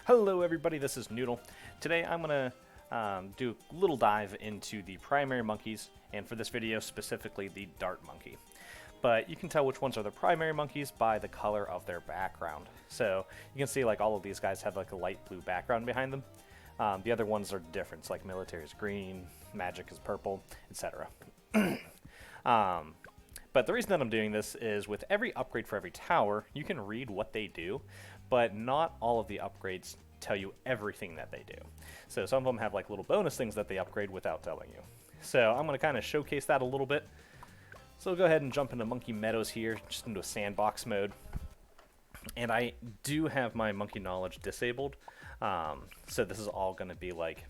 Hello everybody, this is Noodle. Today I'm going to do a little dive into the primary monkeys, and for this video specifically the dart monkey. But you can tell which ones are the primary monkeys by the color of their background. So you can see like all of these guys have like a light blue background behind them. The other ones are different, like military is green, magic is purple, etc. But the reason that I'm doing this is with every upgrade for every tower, you can read what they do, but not all of the upgrades tell you everything that they do. So some of them have like little bonus things that they upgrade without telling you. So I'm going to kind of showcase that a little bit. So we'll go ahead and jump into Monkey Meadows here, just into a sandbox mode. And I do have my monkey knowledge disabled, so this is all going to be like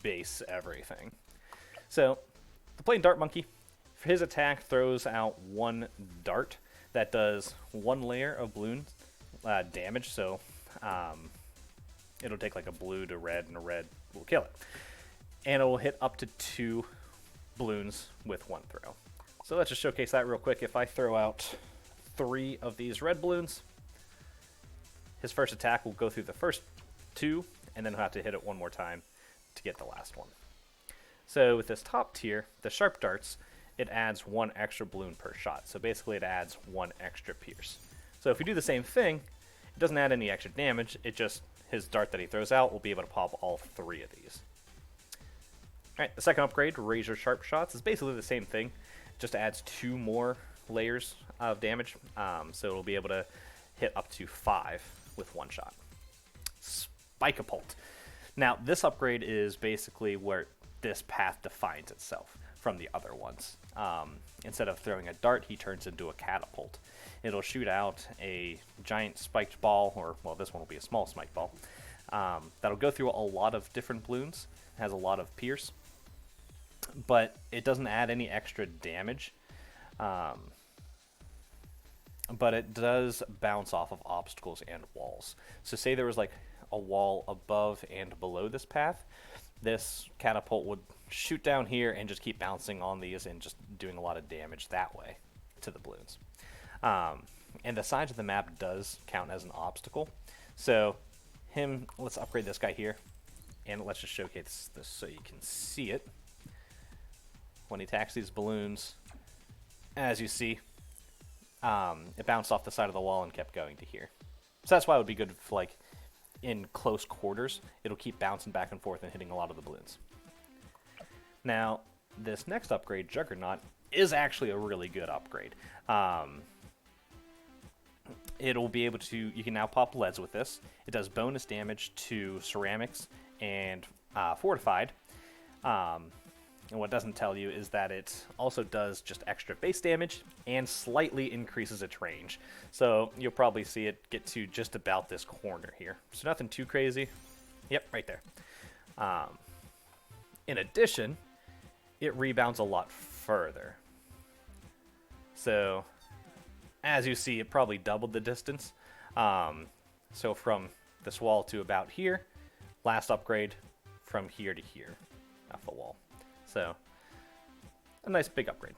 base everything. So the plain dart monkey, his attack throws out one dart that does one layer of balloon damage, so it'll take like a blue to red, and a red will kill it. And it will hit up to 2 balloons with one throw. So let's just showcase that real quick. If I throw out 3 of these red balloons, his first attack will go through the first 2, and then he'll have to hit it one more time to get the last one. So with this top tier, the sharp darts, it adds 1 extra balloon per shot. So basically it adds 1 extra pierce. So if we do the same thing, it doesn't add any extra damage, it just, his dart that he throws out will be able to pop all 3 of these. Alright, the second upgrade, Razor Sharp Shots, is basically the same thing, just adds 2 more layers of damage, so it'll be able to hit up to 5 with 1 shot. Spike-a-Pult. Now, this upgrade is basically where this path defines itself from the other ones. Instead of throwing a dart, he turns into a catapult. It'll shoot out a giant spiked ball, or, well, this one will be a small spiked ball, that'll go through a lot of different balloons, has a lot of pierce, but it doesn't add any extra damage. But it does bounce off of obstacles and walls. So say there was like a wall above and below this path, this catapult would shoot down here and just keep bouncing on these and just doing a lot of damage that way to the balloons. And the sides of the map does count as an obstacle. So let's upgrade this guy here, and let's just showcase this so you can see it. When he attacks these balloons, as you see, it bounced off the side of the wall and kept going to here. So that's why it would be good for like in close quarters. It'll keep bouncing back and forth and hitting a lot of the balloons. Now, this next upgrade, Juggernaut, is actually a really good upgrade. It'll be able to, you can now pop leads with this. It does bonus damage to ceramics and fortified. And what it doesn't tell you is that it also does just extra base damage and slightly increases its range. So you'll probably see it get to just about this corner here. So nothing too crazy. Yep, right there. In addition, it rebounds a lot further. So as you see, it probably doubled the distance. So from this wall to about here, last upgrade from here to here off the wall. So, a nice big upgrade.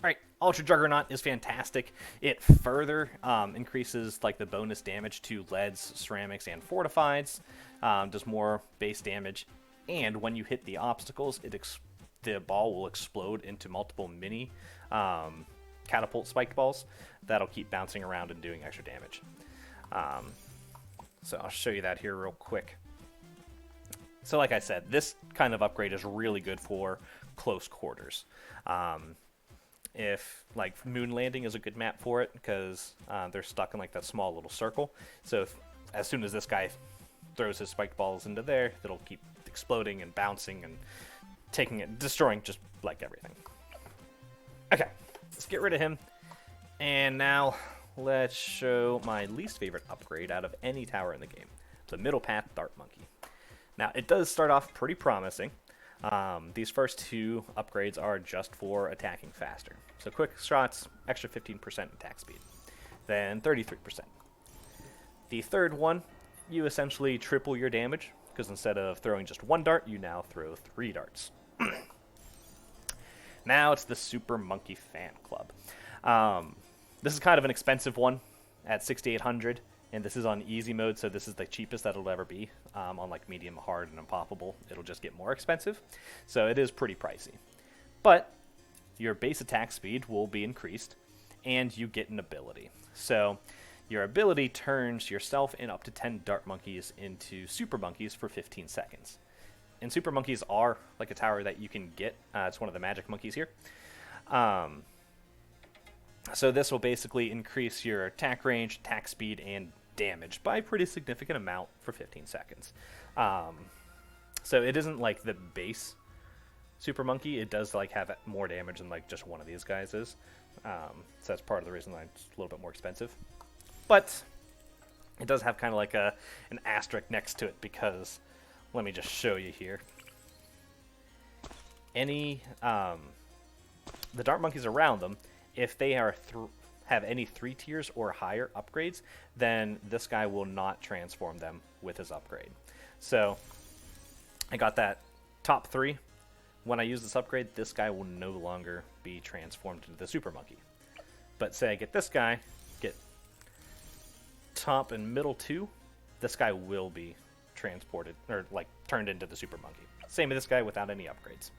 Alright, Ultra Juggernaut is fantastic. It further increases like the bonus damage to leads, ceramics, and fortifieds. Does more base damage. And when you hit the obstacles, the ball will explode into multiple mini catapult spiked balls that'll keep bouncing around and doing extra damage. So I'll show you that here real quick. So like I said, this kind of upgrade is really good for close quarters. If like Moon Landing is a good map for it because they're stuck in like that small little circle. So as soon as this guy throws his spiked balls into there, it'll keep exploding and bouncing and destroying just like everything. Okay, let's get rid of him. And now let's show my least favorite upgrade out of any tower in the game. The Middle Path Dart Monkey. Now, it does start off pretty promising. These first 2 upgrades are just for attacking faster. So quick shots, extra 15% attack speed. Then 33%. The third one, you essentially triple your damage, because instead of throwing just 1 dart, you now throw 3 darts. Now it's the Super Monkey Fan Club. This is kind of an expensive one at 6,800. and this is on easy mode, so this is the cheapest that it'll ever be. On like medium, hard, and unpoppable, it'll just get more expensive, so it is pretty pricey. But your base attack speed will be increased, and you get an ability. So your ability turns yourself and up to 10 dart monkeys into super monkeys for 15 seconds. And super monkeys are like a tower that you can get. It's one of the magic monkeys here. So this will basically increase your attack range, attack speed, and damage by a pretty significant amount for 15 seconds. So it isn't like the base super monkey. It does like have more damage than like just one of these guys is. So that's part of the reason why it's a little bit more expensive. But it does have kind of like an asterisk next to it, because let me just show you here. The dart monkeys around them, if they are have any 3 tiers or higher upgrades, then this guy will not transform them with his upgrade. So I got that top 3. When I use this upgrade, this guy will no longer be transformed into the super monkey. But say I get this guy, get top and middle 2, this guy will be transported, or like turned into the super monkey. Same with this guy without any upgrades.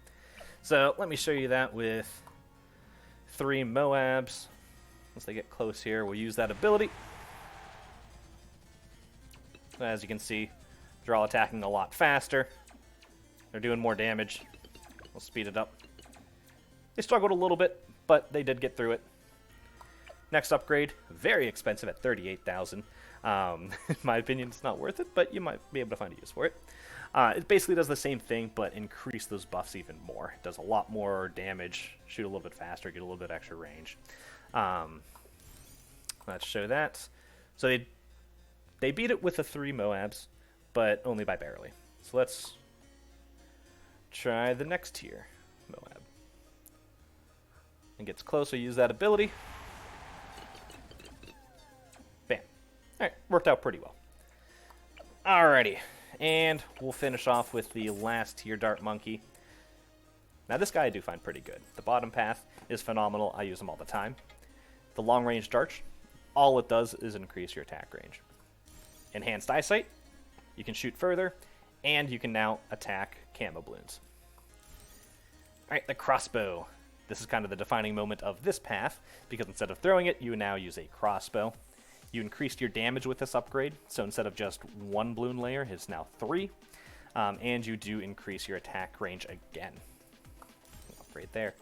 So let me show you that with 3 Moabs. Once they get close here, we'll use that ability. As you can see, they're all attacking a lot faster. They're doing more damage. We'll speed it up. They struggled a little bit, but they did get through it. Next upgrade, very expensive at 38,000. In my opinion, it's not worth it, but you might be able to find a use for it. It basically does the same thing, but increase those buffs even more. It does a lot more damage, shoot a little bit faster, get a little bit extra range. Let's show that. So they beat it with the 3 Moabs, but only by barely. So let's try the next tier Moab. And gets closer, use that ability. Bam. Alright, worked out pretty well. Alrighty, and we'll finish off with the last tier dart monkey. Now this guy I do find pretty good. The bottom path is phenomenal. I use them all the time. The long range darts, all it does is increase your attack range. Enhanced eyesight, you can shoot further, and you can now attack camo balloons. Alright, the crossbow. This is kind of the defining moment of this path, because instead of throwing it, you now use a crossbow. You increased your damage with this upgrade, so instead of just 1 balloon layer, it's now 3. And you do increase your attack range again. Upgrade there.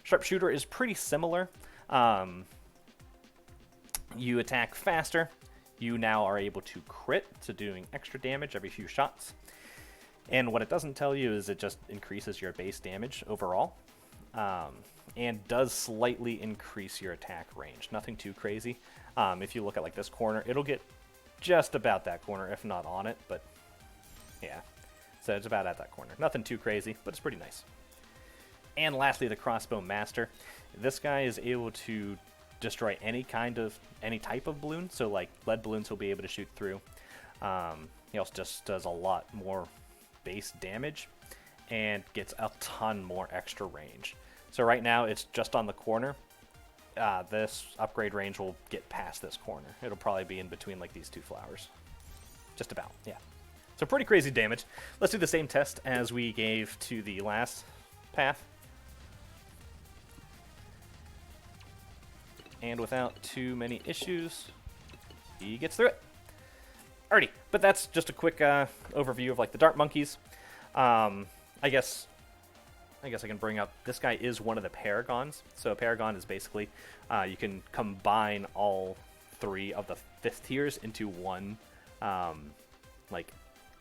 Sharpshooter is pretty similar. You attack faster. You now are able to crit, so doing extra damage every few shots. And what it doesn't tell you is it just increases your base damage overall. And does slightly increase your attack range. Nothing too crazy. If you look at like this corner, it'll get just about that corner, if not on it, but yeah. So it's about at that corner. Nothing too crazy, but it's pretty nice. And lastly, the crossbow master. This guy is able to destroy any type of balloon, so like lead balloons he'll be able to shoot through. He also just does a lot more base damage and gets a ton more extra range. So right now it's just on the corner. This upgrade range will get past this corner. It'll probably be in between like these 2 flowers. Just about, yeah. So pretty crazy damage. Let's do the same test as we gave to the last path. And without too many issues, he gets through it. Alrighty, but that's just a quick overview of like the dart monkeys. I guess I can bring up, this guy is one of the paragons. So a paragon is basically, you can combine all 3 of the 5th tiers into one, like,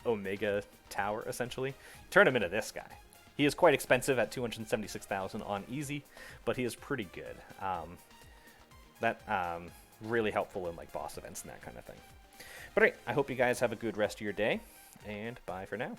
Omega tower, essentially. Turn him into this guy. He is quite expensive at 276,000 on easy, but he is pretty good. Really helpful in, like, boss events and that kind of thing. But alright, I hope you guys have a good rest of your day, and bye for now.